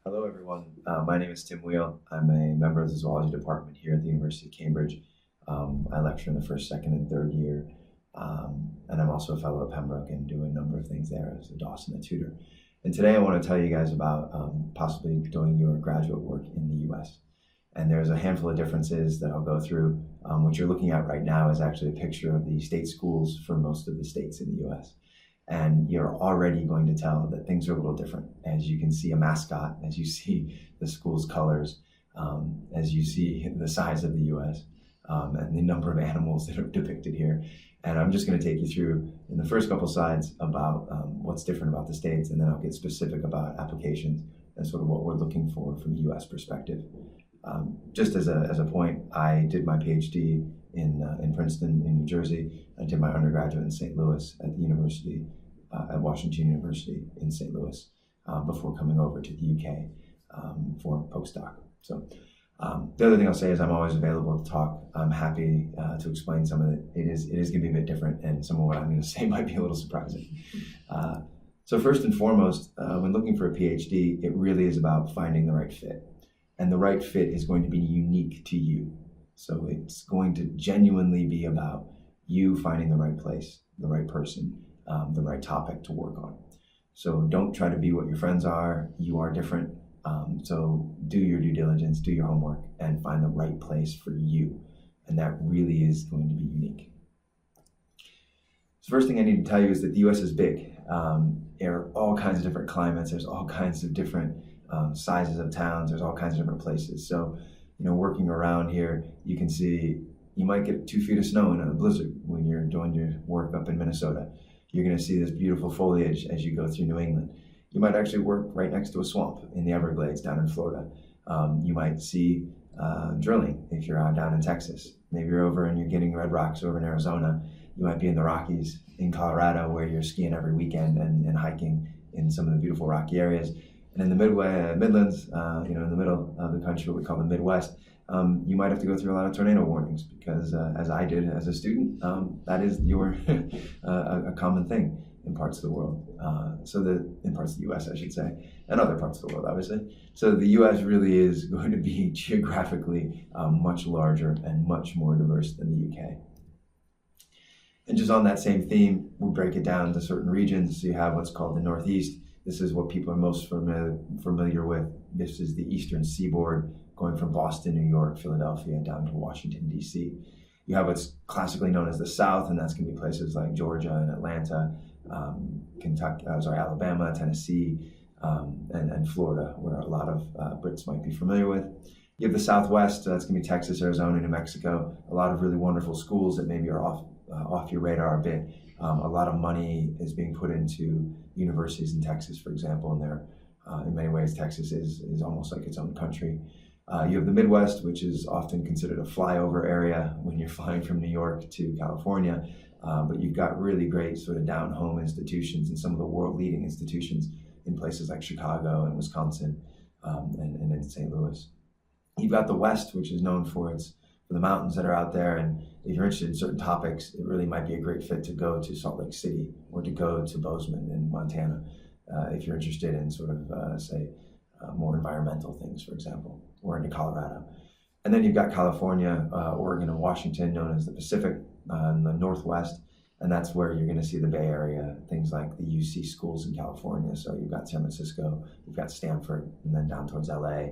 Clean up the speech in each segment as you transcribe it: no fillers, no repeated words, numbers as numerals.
Hello, everyone. My name is Tim Weil. I'm a member of the zoology department here at the University of Cambridge. I lecture in the first, second, and third year, and I'm also a fellow at Pembroke and do a number of things there as a Dawson, a tutor. And today I want to tell you guys about possibly doing your graduate work in the U.S. And there's a handful of differences that I'll go through. What you're looking at right now is actually a picture of the state schools for most of the states in the U.S. And you're already going to tell that things are a little different as you can see a mascot, as you see the school's colors, as you see the size of the U.S. And the number of animals that are depicted here. And I'm just going to take you through in the first couple slides about what's different about the states, and then I'll get specific about applications and sort of what we're looking for from a U.S. perspective. Just as a point, I did my PhD in Princeton, in New Jersey. I did my undergraduate in St. Louis at the university, at Washington University in St. Louis, before coming over to the UK for postdoc. So the other thing I'll say is I'm always available to talk. I'm happy to explain some of it. It is going to be a bit different, and some of what I'm going to say might be a little surprising. So first and foremost, when looking for a PhD, it really is about finding the right fit. And the right fit is going to be unique to you. So it's going to genuinely be about you finding the right place, the right person, the right topic to work on. So don't try to be what your friends are. You are different. So do your due diligence, do your homework, and find the right place for you. And that really is going to be unique. So first thing I need to tell you is that the US is big. There are all kinds of different climates. There's all kinds of different sizes of towns. There's all kinds of different places. So, working around here, you can see you might get 2 feet of snow in a blizzard when you're doing your work up in Minnesota. You're going to see this beautiful foliage as you go through New England. You might actually work right next to a swamp in the Everglades down in Florida. You might see drilling if you're out down in Texas. Maybe you're over and you're getting red rocks over in Arizona. You might be in the Rockies in Colorado where you're skiing every weekend and hiking in some of the beautiful rocky areas. And in the Midlands, in the middle of the country, what we call the Midwest, you might have to go through a lot of tornado warnings because, as I did as a student, that is a common thing in parts of the world. In parts of the U.S., I should say, and other parts of the world, obviously. So the U.S. really is going to be geographically much larger and much more diverse than the U.K. And just on that same theme, we'll break it down into certain regions. So you have what's called the Northeast. This is what people are most familiar with. This is the eastern seaboard, going from Boston, New York, Philadelphia, down to Washington, D.C. You have what's classically known as the South, and that's going to be places like Georgia and Atlanta, Alabama, Tennessee, and Florida, where a lot of Brits might be familiar with. You have the Southwest, that's going to be Texas, Arizona, New Mexico. A lot of really wonderful schools that maybe are off your radar a bit. A lot of money is being put into universities in Texas, for example, and there, in many ways, Texas is almost like its own country. You have the Midwest, which is often considered a flyover area when you're flying from New York to California, but you've got really great sort of down-home institutions and some of the world-leading institutions in places like Chicago and Wisconsin and in St. Louis. You've got the West, which is known for the mountains that are out there, and if you're interested in certain topics, it really might be a great fit to go to Salt Lake City or to go to Bozeman in Montana if you're interested in sort of, more environmental things, for example, or into Colorado. And then you've got California, Oregon, and Washington, known as the Pacific, in the Northwest, and that's where you're going to see the Bay Area, things like the UC schools in California. So you've got San Francisco, you've got Stanford, and then down towards LA.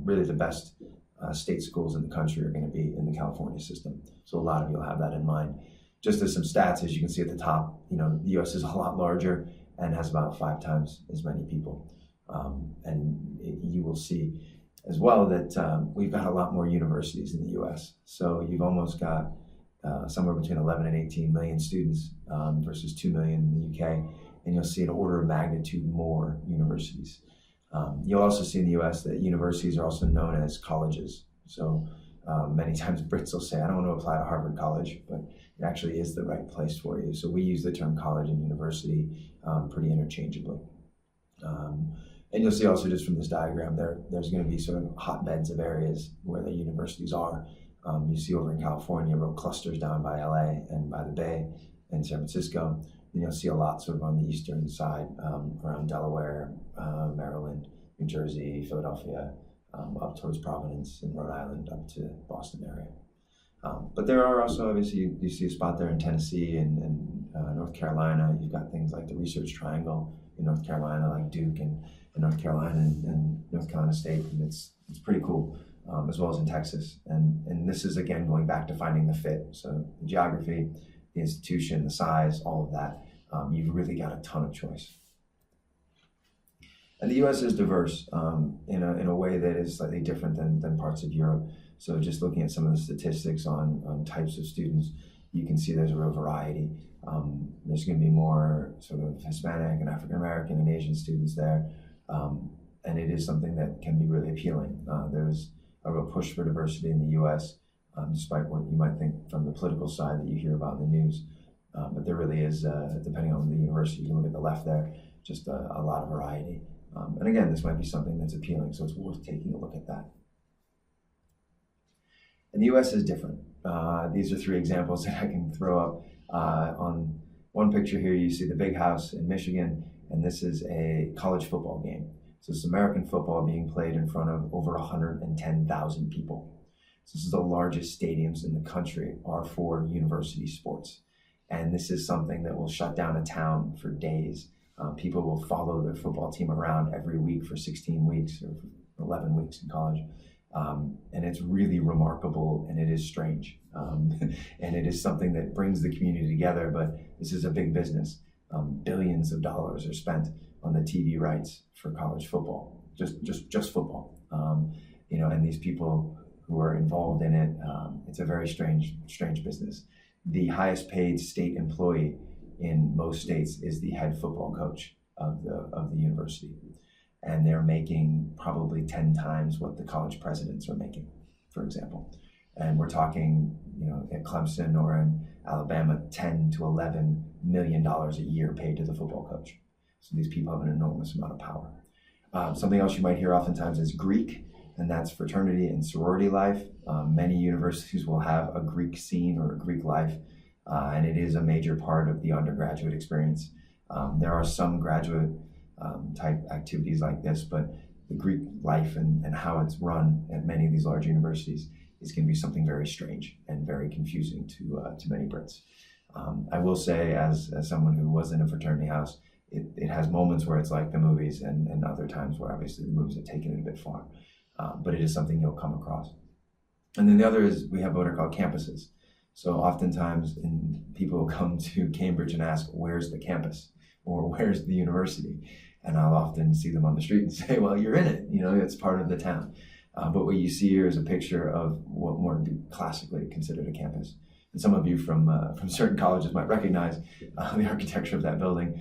Really the best state schools in the country are going to be in the California system. So a lot of you will have that in mind. Just as some stats, as you can see at the top, the U.S. is a lot larger and has about 5 times as many people. You will see as well that we've got a lot more universities in the U.S. So you've almost got somewhere between 11 and 18 million students versus 2 million in the U.K. And you'll see an order of magnitude more universities. You'll also see in the U.S. that universities are also known as colleges. So many times Brits will say, I don't want to apply to Harvard College, but it actually is the right place for you. So we use the term college and university pretty interchangeably. And you'll see also just from this diagram there's going to be sort of hotbeds of areas where the universities are. You see over in California, real clusters down by LA and by the Bay and San Francisco. And you'll see a lot sort of on the eastern side, around Delaware, Maryland, New Jersey, Philadelphia, up towards Providence and Rhode Island, up to Boston area. But there are also, obviously, you see a spot there in Tennessee and North Carolina. You've got things like the Research Triangle in North Carolina, like Duke and North Carolina and North Carolina State, and it's pretty cool, as well as in Texas. And this is, again, going back to finding the fit. So the geography, the institution, the size, all of that, you've really got a ton of choice. And the U.S. is diverse in a way that is slightly different than parts of Europe. So just looking at some of the statistics on types of students, you can see there's a real variety. There's going to be more sort of Hispanic and African American and Asian students there. And it is something that can be really appealing. There's a real push for diversity in the U.S., despite what you might think from the political side that you hear about in the news. But there really is, depending on the university, you can look at the left there, just a lot of variety. And again, this might be something that's appealing, so it's worth taking a look at that. And the U.S. is different. These are three examples that I can throw up. On one picture here, you see the big house in Michigan, and this is a college football game. So it's American football being played in front of over 110,000 people. So this is the largest stadiums in the country are for university sports. And this is something that will shut down a town for days. People will follow their football team around every week for 16 weeks or 11 weeks in college. And it's really remarkable, and it is strange. And it is something that brings the community together, but this is a big business. Billions of dollars are spent on the TV rights for college football, just football. And these people who are involved in it, it's a very strange business. The highest paid state employee in most states is the head football coach of the university. And they're making probably 10 times what the college presidents are making, for example. And we're talking, at Clemson or in Alabama, $10 to $11 million a year paid to the football coach. So these people have an enormous amount of power. Something else you might hear oftentimes is Greek, and that's fraternity and sorority life. Many universities will have a Greek scene or a Greek life, and it is a major part of the undergraduate experience. There are some graduate type activities like this, but the Greek life and how it's run at many of these large universities is going to be something very strange and very confusing to many Brits. I will say, as someone who was in a fraternity house, it has moments where it's like the movies and other times where obviously the movies have taken it a bit far. But it is something you'll come across. And then the other is we have what are called campuses. So oftentimes people come to Cambridge and ask, where's the campus? Or where's the university? And I'll often see them on the street and say, well, you're in it. It's part of the town. But what you see here is a picture of what would be classically considered a campus. And some of you from certain colleges might recognize the architecture of that building.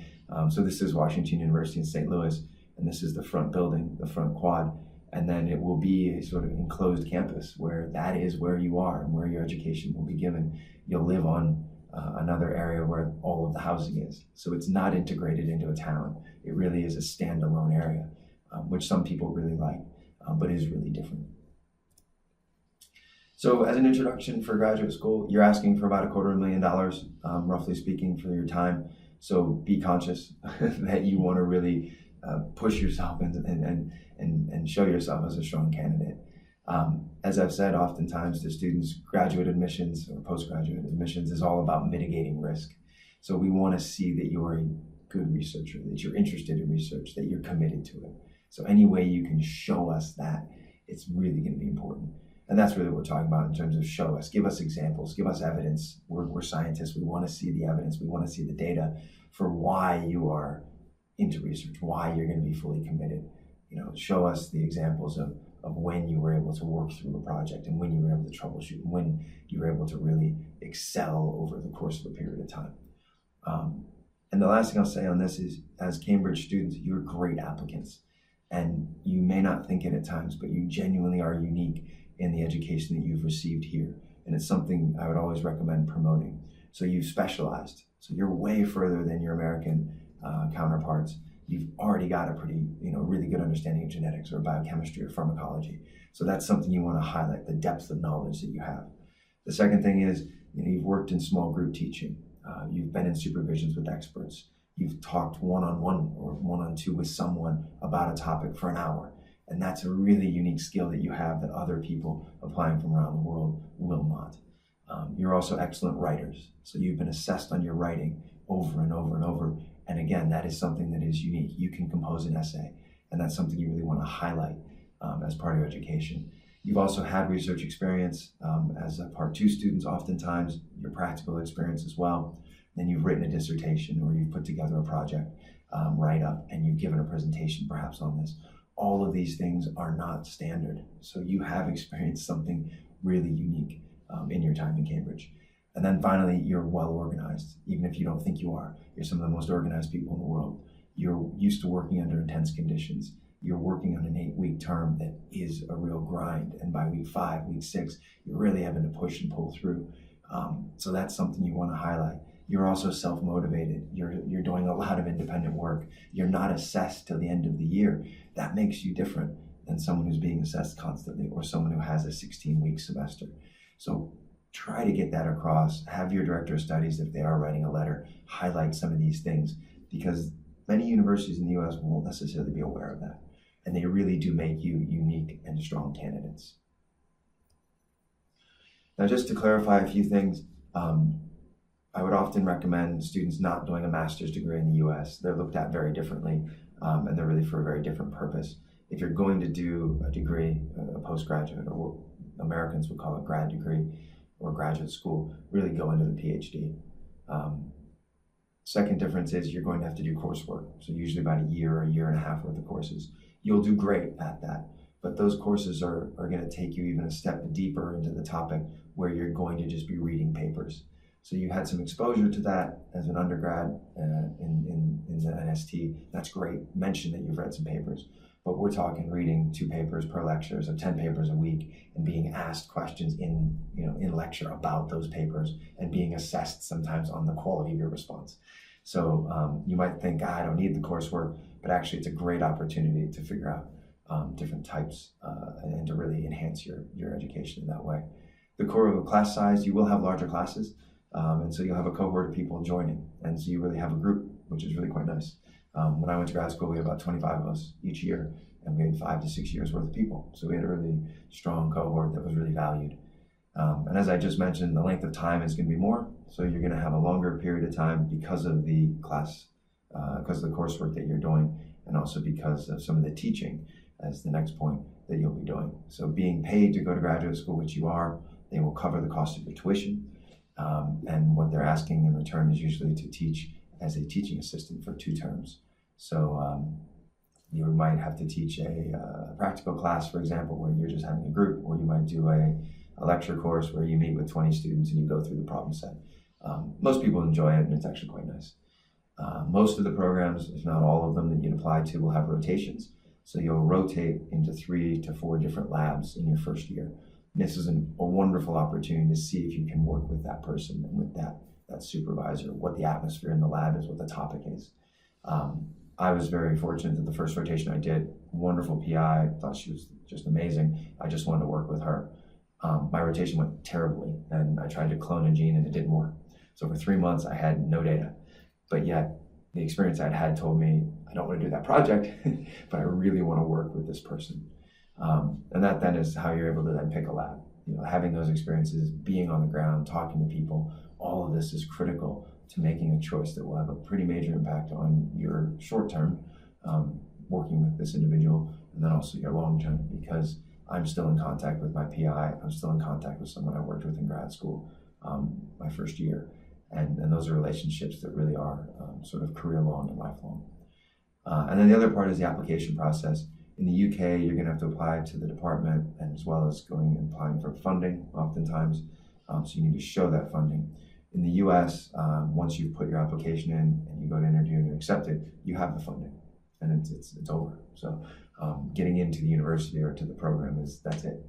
So this is Washington University in St. Louis, and this is the front building, the front quad. And then it will be a sort of enclosed campus where that is where you are and where your education will be given. You'll live on another area where all of the housing is. So it's not integrated into a town. It really is a standalone area, which some people really like, but is really different. So as an introduction for graduate school, you're asking for about $250,000, roughly speaking, for your time. So be conscious that you want to really push yourself and show yourself as a strong candidate. As I've said oftentimes to students, graduate admissions or postgraduate admissions is all about mitigating risk. So we want to see that you're a good researcher, that you're interested in research, that you're committed to it. So any way you can show us that, it's really going to be important. And that's really what we're talking about in terms of show us, give us examples, give us evidence. We're scientists. We want to see the evidence. We want to see the data for why you are into research, why you're going to be fully committed. Show us the examples of when you were able to work through a project and when you were able to troubleshoot and when you were able to really excel over the course of a period of time. And the last thing I'll say on this is, as Cambridge students, you're great applicants. And you may not think it at times, but you genuinely are unique in the education that you've received here. And it's something I would always recommend promoting. So you've specialized. So you're way further than your American counterparts. You've already got a pretty, really good understanding of genetics or biochemistry or pharmacology. So that's something you want to highlight, the depth of knowledge that you have. The second thing is, you've worked in small group teaching. You've been in supervisions with experts. You've talked one-on-one or one-on-two with someone about a topic for an hour. And that's a really unique skill that you have that other people applying from around the world will not. You're also excellent writers. So you've been assessed on your writing over and over and over. And again, that is something that is unique. You can compose an essay, and that's something you really want to highlight as part of your education. You've also had research experience as a Part 2 students, oftentimes your practical experience as well. Then you've written a dissertation or you've put together a project write-up and you've given a presentation perhaps on this. All of these things are not standard. So you have experienced something really unique in your time in Cambridge. And then finally, you're well organized, even if you don't think you are. You're some of the most organized people in the world. You're used to working under intense conditions. You're working on an 8-week term that is a real grind. And by week 5, week 6, you're really having to push and pull through. So that's something you want to highlight. You're also self-motivated. You're doing a lot of independent work. You're not assessed till the end of the year. That makes you different than someone who's being assessed constantly or someone who has a 16-week semester. So try to get that across. Have your director of studies, if they are writing a letter, highlight some of these things, because many universities in the US won't necessarily be aware of that. And they really do make you unique and strong candidates. Now, just to clarify a few things, I would often recommend students not doing a master's degree in the US. They're looked at very differently, and they're really for a very different purpose. If you're going to do a degree, a postgraduate, or what Americans would call a grad degree or graduate school, really go into the PhD. Second difference is you're going to have to do coursework. So usually about a year and a half worth of courses. You'll do great at that, but those courses are going to take you even a step deeper into the topic where you're going to just be reading papers. So you had some exposure to that as an undergrad in the NST. That's great. Mention that you've read some papers, but we're talking reading 2 papers per lecture, so 10 papers a week, and being asked questions in lecture about those papers and being assessed sometimes on the quality of your response. So you might think, I don't need the coursework, but actually it's a great opportunity to figure out different types and to really enhance your education in that way. The core of a class size, you will have larger classes. And so you'll have a cohort of people joining. And so you really have a group, which is really quite nice. When I went to grad school, we had about 25 of us each year, and we had 5 to 6 years worth of people. So we had a really strong cohort that was really valued. And as I just mentioned, the length of time is going to be more. So you're going to have a longer period of time because of the class, because of the coursework that you're doing, and also because of some of the teaching as the next point that you'll be doing. So being paid to go to graduate school, which you are, they will cover the cost of your tuition. And what they're asking in return is usually to teach as a teaching assistant for 2 terms. So you might have to teach a practical class, for example, where you're just having a group, or you might do a lecture course where you meet with 20 students and you go through the problem set. Most people enjoy it, and it's actually quite nice. Most of the programs, if not all of them that you'd apply to, will have rotations. So you'll rotate into 3 to 4 different labs in your first year. This is a wonderful opportunity to see if you can work with that person and with that supervisor, what the atmosphere in the lab is, what the topic is. I was very fortunate that the first rotation I did, wonderful PI, thought she was just amazing. I just wanted to work with her. My rotation went terribly, and I tried to clone a gene and it didn't work. So for 3 months, I had no data. But yet, the experience I'd had told me, I don't want to do that project, but I really want to work with this person. And that then is how you're able to then pick a lab. Having those experiences, being on the ground, talking to people, all of this is critical to making a choice that will have a pretty major impact on your short term, working with this individual, and then also your long term, because I'm still in contact with my PI. I'm still in contact with someone I worked with in grad school my first year. And those are relationships that really are sort of career long and lifelong. And then the other part is the application process. In the UK, you're going to have to apply to the department, and as well as going and applying for funding oftentimes. So you need to show that funding. In the US, once you've put your application in and you go to interview and you're accepted, you have the funding, and it's over. So getting into the university or to the program that's it.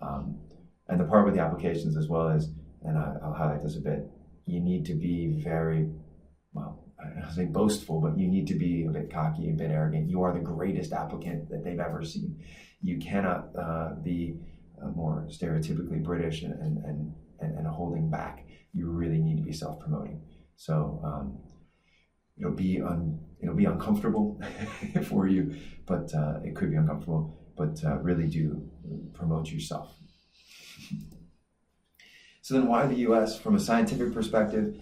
And the part with the applications as well is, and I'll highlight this a bit, you need to be very, I don't say boastful, but you need to be a bit cocky, a bit arrogant. You are the greatest applicant that they've ever seen. You cannot be more stereotypically British and holding back. You really need to be self-promoting. So it'll be uncomfortable for you, but it could be uncomfortable. but really do promote yourself. So then why the US? From a scientific perspective,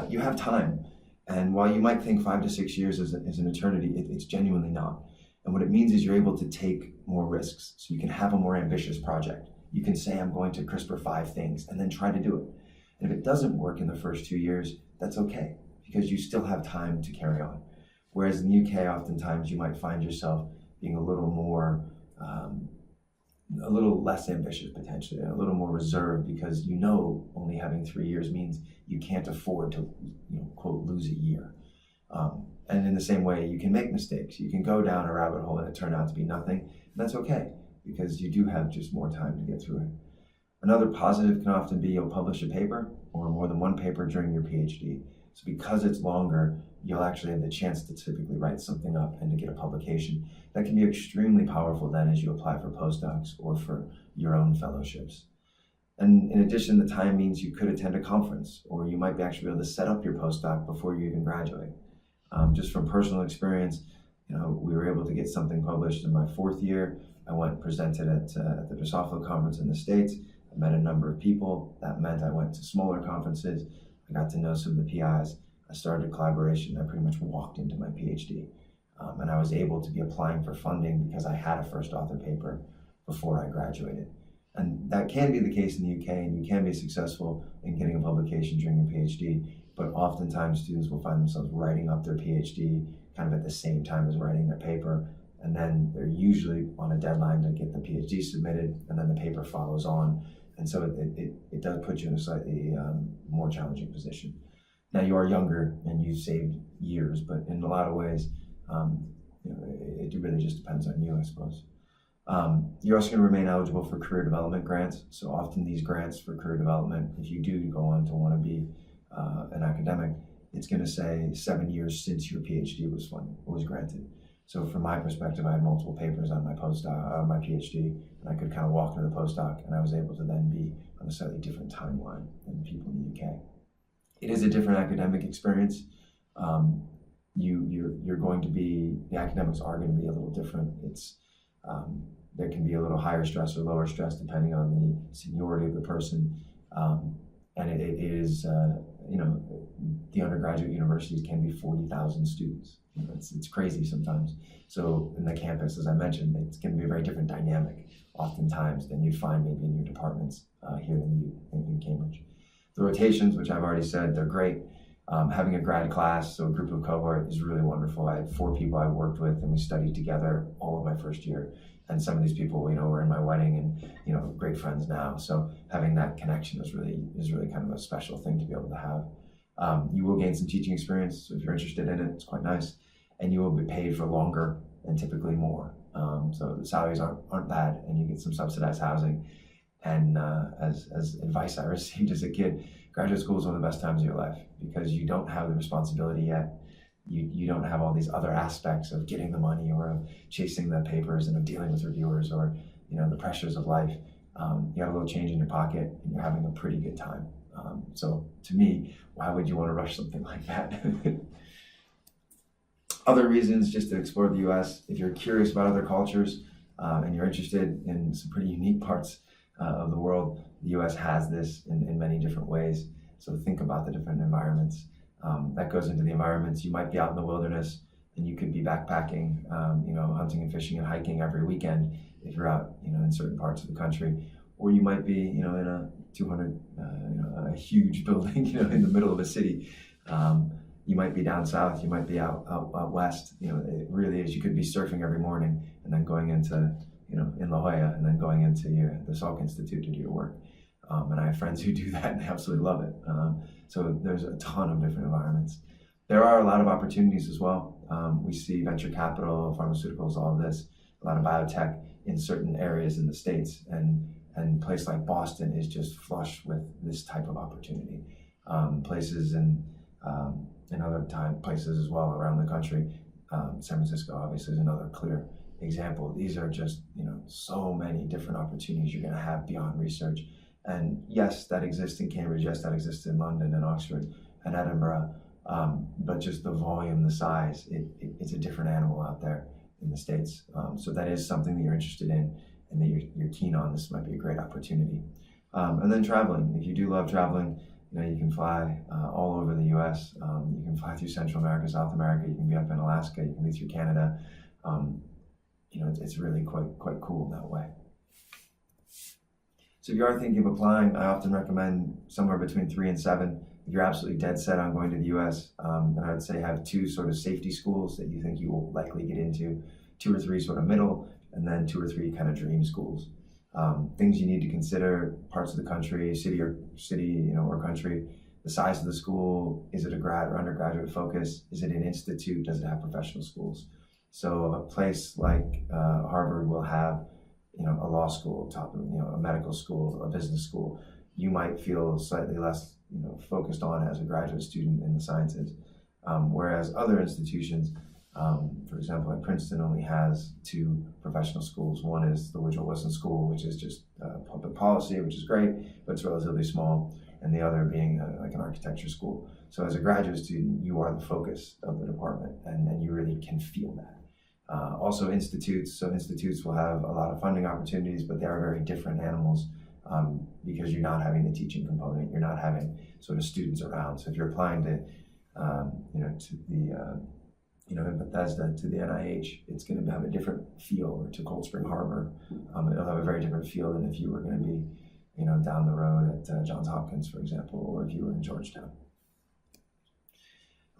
you have time. And while you might think 5 to 6 years is an eternity, it's genuinely not. And what it means is you're able to take more risks. So you can have a more ambitious project. You can say, I'm going to CRISPR 5 things, and then try to do it. And if it doesn't work in the first 2 years, that's okay, because you still have time to carry on. Whereas in the UK, oftentimes you might find yourself being a little more, a little less ambitious potentially, a little more reserved, because you know only having 3 years means you can't afford to, quote, lose a year. And in the same way, you can make mistakes. You can go down a rabbit hole and it turn out to be nothing. And that's okay, because you do have just more time to get through it. Another positive can often be you'll publish a paper or more than one paper during your PhD. So because it's longer, you'll actually have the chance to typically write something up and to get a publication. That can be extremely powerful then as you apply for postdocs or for your own fellowships. And in addition, the time means you could attend a conference, or you might actually be able to set up your postdoc before you even graduate. Just from personal experience, we were able to get something published in my 4th year. I went and presented at the Drosophila conference in the States. I met a number of people. That meant I went to smaller conferences. I got to know some of the PIs. I started a collaboration. I pretty much walked into my PhD. And I was able to be applying for funding because I had a first author paper before I graduated. And that can be the case in the UK, and you can be successful in getting a publication during your PhD, but oftentimes students will find themselves writing up their PhD kind of at the same time as writing their paper, and then they're usually on a deadline to get the PhD submitted, and then the paper follows on. And so it does put you in a slightly more challenging position. Now, you are younger and you've saved years, but in a lot of ways, it really just depends on you, I suppose. You're also going to remain eligible for career development grants. So often these grants for career development, if you do go on to want to be an academic, it's going to say 7 years since your PhD was granted. So from my perspective, I had multiple papers on my postdoc, my PhD, and I could kind of walk into the postdoc, and I was able to then be on a slightly different timeline than people in the UK. It is a different academic experience. You're going to be, the academics are going to be a little different. There can be a little higher stress or lower stress depending on the seniority of the person. And it is, the undergraduate universities can be 40,000 students. It's crazy sometimes. So in the campus, as I mentioned, it's going to be a very different dynamic oftentimes than you'd find maybe in your departments here in Cambridge. The rotations, which I've already said, they're great. Having a grad class, so a group of cohort, is really wonderful. I had 4 people I worked with, and we studied together all of my first year. And some of these people, were in my wedding and, great friends now. So having that connection is really kind of a special thing to be able to have. You will gain some teaching experience, so if you're interested in it, it's quite nice. And you will be paid for longer and typically more. So the salaries aren't bad, and you get some subsidized housing. And as advice I received as a kid, graduate school is one of the best times of your life because you don't have the responsibility yet. You don't have all these other aspects of getting the money or of chasing the papers and of dealing with reviewers or the pressures of life. You got a little change in your pocket and you're having a pretty good time. So to me, why would you want to rush something like that? Other reasons just to explore the US, if you're curious about other cultures and you're interested in some pretty unique parts of the world, the US has this in many different ways. So think about the different environments. That goes into the environments. You might be out in the wilderness and you could be backpacking, hunting and fishing and hiking every weekend if you're out, in certain parts of the country. Or you might be, in a 200, a huge building, in the middle of a city. You might be down south. You might be out west. It really is. You could be surfing every morning and then going into, in La Jolla and then going into the Salk Institute to do your work. And I have friends who do that and they absolutely love it. So there's a ton of different environments. There are a lot of opportunities as well. We see venture capital, pharmaceuticals, all of this, a lot of biotech in certain areas in the States. And a place like Boston is just flush with this type of opportunity. Places in other places as well around the country. San Francisco obviously is another clear example. These are just, so many different opportunities you're going to have beyond research. And yes, that exists in Cambridge. Yes, that exists in London and Oxford and Edinburgh. But just the volume, the size, it's a different animal out there. in the States. So that is something that you're interested in and that you're keen on. This might be a great opportunity. And then traveling. If you do love traveling, you can fly all over the U.S. You can fly through Central America, South America. You can be up in Alaska. You can be through Canada. It's really quite cool in that way. So if you are thinking of applying, I often recommend somewhere between 3 and 7. If you're absolutely dead set on going to the U.S., then I would say have 2 sort of safety schools that you think you will likely get into, 2 or 3 sort of middle, and then 2 or 3 kind of dream schools. Things you need to consider: parts of the country, city or country, the size of the school, is it a grad or undergraduate focus, is it an institute, does it have professional schools? So a place like Harvard will have a law school, a medical school, a business school. You might feel slightly less focused on as a graduate student in the sciences, whereas other institutions, for example, like Princeton, only has 2 professional schools. One is the Woodrow Wilson School, which is just public policy, which is great, but it's relatively small, and the other being like an architecture school. So as a graduate student, you are the focus of the department, and you really can feel that. Also institutes, so institutes will have a lot of funding opportunities, but they are very different animals because you're not having the teaching component, you're not having sort of students around. So if you're applying to, to the in Bethesda, to the NIH, it's going to have a different feel, or to Cold Spring Harbor. It'll have a very different feel than if you were going to be, down the road at Johns Hopkins, for example, or if you were in Georgetown.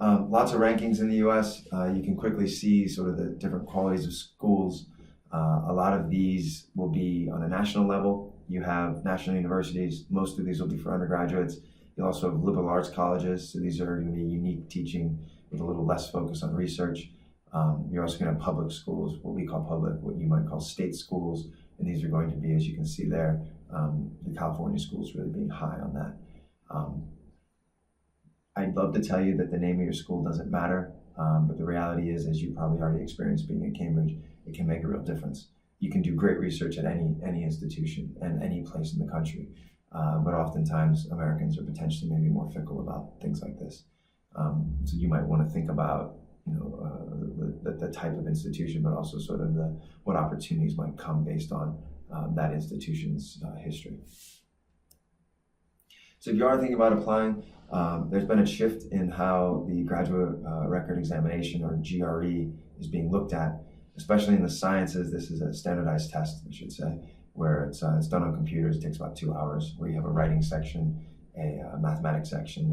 Lots of rankings in the U.S. You can quickly see sort of the different qualities of schools. A lot of these will be on a national level. You have national universities. Most of these will be for undergraduates. You also have liberal arts colleges. So these are going to be unique teaching with a little less focus on research. You're also going to have public schools, what we call public, what you might call state schools. And these are going to be, as you can see there, the California schools really being high on that. I'd love to tell you that the name of your school doesn't matter, but the reality is, as you probably already experienced being at Cambridge, it can make a real difference. You can do great research at any institution and any place in the country, but oftentimes Americans are potentially maybe more fickle about things like this. So you might want to think about the type of institution, but also sort of what opportunities might come based on that institution's history. So if you are thinking about applying, there's been a shift in how the graduate record examination, or GRE, is being looked at, especially in the sciences. This is a standardized test, I should say, where it's done on computers. It takes about 2 hours, where you have a writing section, a mathematics section,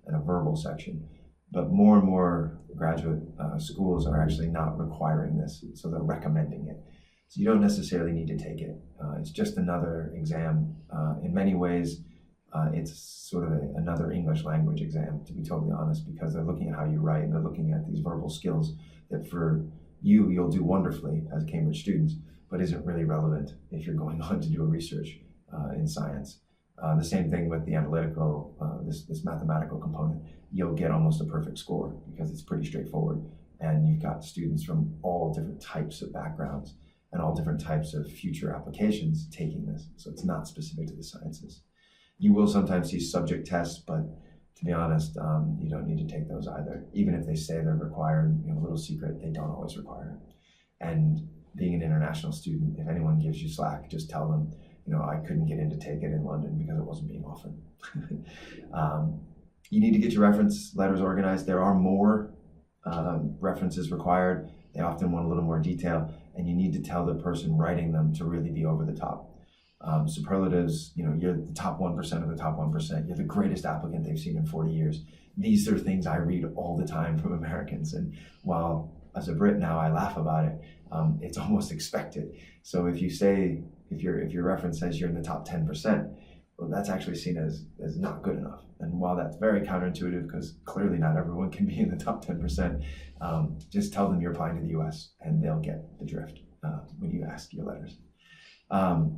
and a verbal section. But more and more graduate schools are actually not requiring this, so they're recommending it. So you don't necessarily need to take it. It's just another exam. In many ways, it's sort of another English language exam, to be totally honest, because they're looking at how you write, and they're looking at these verbal skills that for you'll do wonderfully as Cambridge students, but isn't really relevant if you're going on to do a research in science. The same thing with the analytical, this mathematical component. You'll get almost a perfect score because it's pretty straightforward, and you've got students from all different types of backgrounds and all different types of future applications taking this, so it's not specific to the sciences. You will sometimes see subject tests, but to be honest, you don't need to take those either. Even if they say they're required, a little secret, they don't always require it. And being an international student, if anyone gives you slack, just tell them, I couldn't get in to take it in London because it wasn't being offered. You need to get your reference letters organized. There are more references required. They often want a little more detail, and you need to tell the person writing them to really be over the top. Superlatives, you're the top 1% of the top 1%. You're the greatest applicant they've seen in 40 years. These are things I read all the time from Americans. And while as a Brit now I laugh about it, it's almost expected. So if your reference says you're in the top 10%, well, that's actually seen as not good enough. And while that's very counterintuitive, because clearly not everyone can be in the top 10%, just tell them you're applying to the US and they'll get the drift when you ask your letters.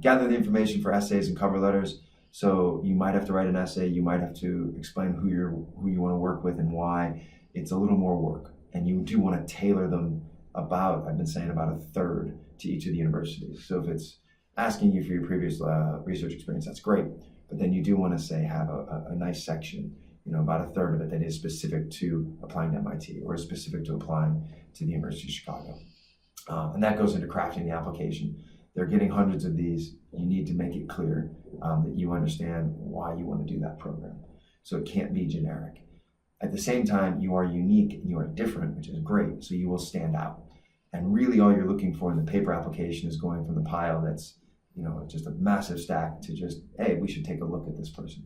Gather the information for essays and cover letters. So you might have to write an essay, you might have to explain who you want to work with and why. It's a little more work, and you do want to tailor them about, I've been saying, about a third to each of the universities. So if it's asking you for your previous research experience, that's great, but then you do want to say have a nice section, about a third of it that is specific to applying to MIT or is specific to applying to the University of Chicago. And that goes into crafting the application. They're getting hundreds of these. You need to make it clear that you understand why you want to do that program. So it can't be generic. At the same time, you are unique and you are different, which is great. So you will stand out. And really all you're looking for in the paper application is going from the pile that's, just a massive stack to just, hey, we should take a look at this person.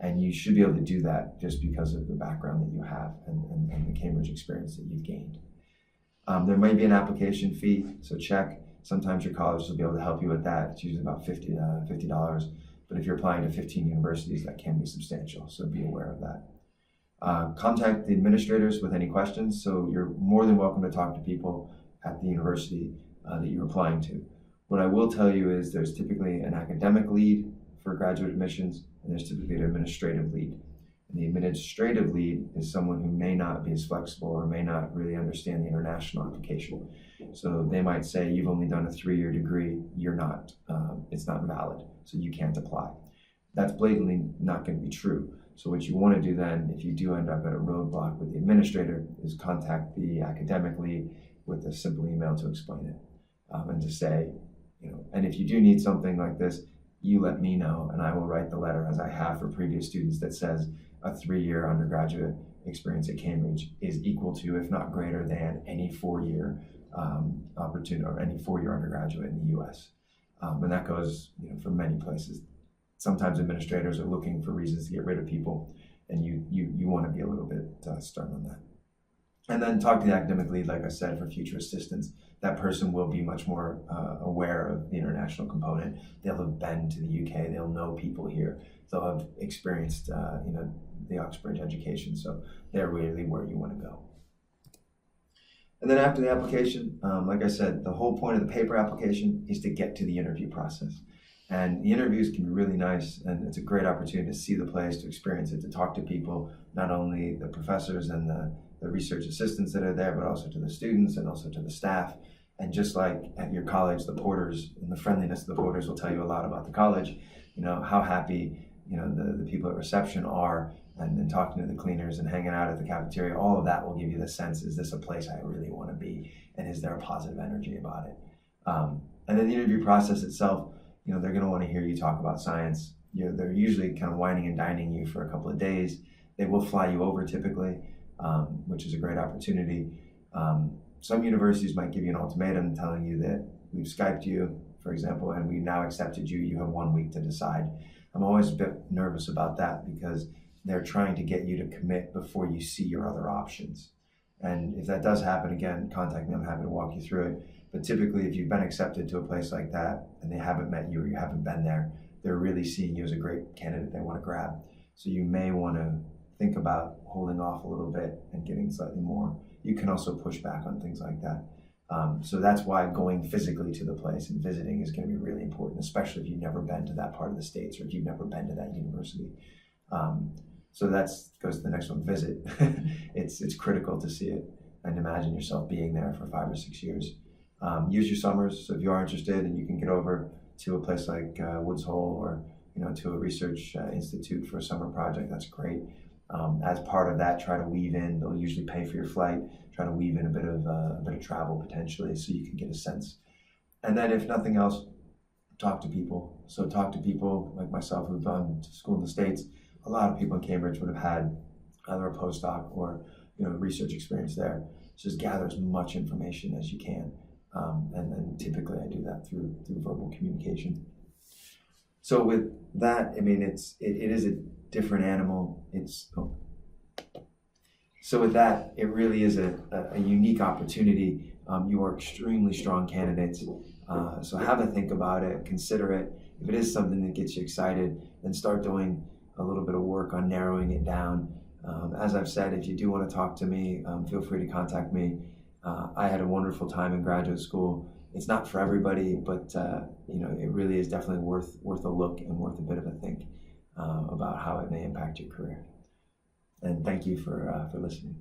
And you should be able to do that just because of the background that you have and the Cambridge experience that you've gained. There may be an application fee, so check. Sometimes your college will be able to help you with that. It's usually about $50. But if you're applying to 15 universities, that can be substantial, so be aware of that. Contact the administrators with any questions, so you're more than welcome to talk to people at the university that you're applying to. What I will tell you is there's typically an academic lead for graduate admissions, and there's typically an administrative lead. And the administrative lead is someone who may not be as flexible or may not really understand the international application. So they might say, you've only done a 3-year degree, you're not, it's not valid, so you can't apply. That's blatantly not going to be true. So what you want to do then, if you do end up at a roadblock with the administrator, is contact the academic lead with a simple email to explain it. And to say, and if you do need something like this, you let me know and I will write the letter, as I have for previous students, that says a 3-year undergraduate experience at Cambridge is equal to, if not greater than, any 4-year opportunity or any 4-year undergraduate in the US. And that goes for many places. Sometimes administrators are looking for reasons to get rid of people, and you want to be a little bit stern on that. And then talk to the academic lead, like I said, for future assistance. That person will be much more aware of the international component. They'll have been to the UK. They'll know people here. They'll have experienced, the Oxbridge education. So they're really where you want to go. And then after the application, like I said, the whole point of the paper application is to get to the interview process. And the interviews can be really nice, and it's a great opportunity to see the place, to experience it, to talk to people, not only the professors and the research assistants that are there, but also to the students and also to the staff. And just like at your college, the porters and the friendliness of the porters will tell you a lot about the college, how happy, the people at reception are, and talking to the cleaners and hanging out at the cafeteria. All of that will give you the sense, is this a place I really want to be? And is there a positive energy about it? And then the interview process itself, they're going to want to hear you talk about science. They're usually kind of wining and dining you for a couple of days. They will fly you over typically, which is a great opportunity. Some universities might give you an ultimatum telling you that we've Skyped you, for example, and we've now accepted you. You have 1 week to decide. I'm always a bit nervous about that because they're trying to get you to commit before you see your other options. And if that does happen, again, contact me. I'm happy to walk you through it. But typically, if you've been accepted to a place like that and they haven't met you or you haven't been there, they're really seeing you as a great candidate they want to grab. So you may want to think about holding off a little bit and getting slightly more. You can also push back on things like that. So that's why going physically to the place and visiting is going to be really important, especially if you've never been to that part of the States or if you've never been to that university. So that goes to the next one, visit. It's critical to see it and imagine yourself being there for 5 or 6 years. Use your summers, so if you are interested and you can get over to a place like Woods Hole or to a research institute for a summer project, that's great. As part of that, try to weave in, they'll usually pay for your flight, try to weave in a bit of travel potentially so you can get a sense. And then if nothing else, talk to people. So talk to people like myself who've gone to school in the States. A lot of people in Cambridge would have had either a postdoc or research experience there. Just gather as much information as you can. And then typically I do that through verbal communication. So with that, it is a different animal. So with that, it really is a unique opportunity. You are extremely strong candidates. So have a think about it, consider it. If it is something that gets you excited, then start doing a little bit of work on narrowing it down. As I've said, if you do want to talk to me, feel free to contact me. I had a wonderful time in graduate school. It's not for everybody, but it really is definitely worth a look and worth a bit of a think about how it may impact your career. And thank you for listening.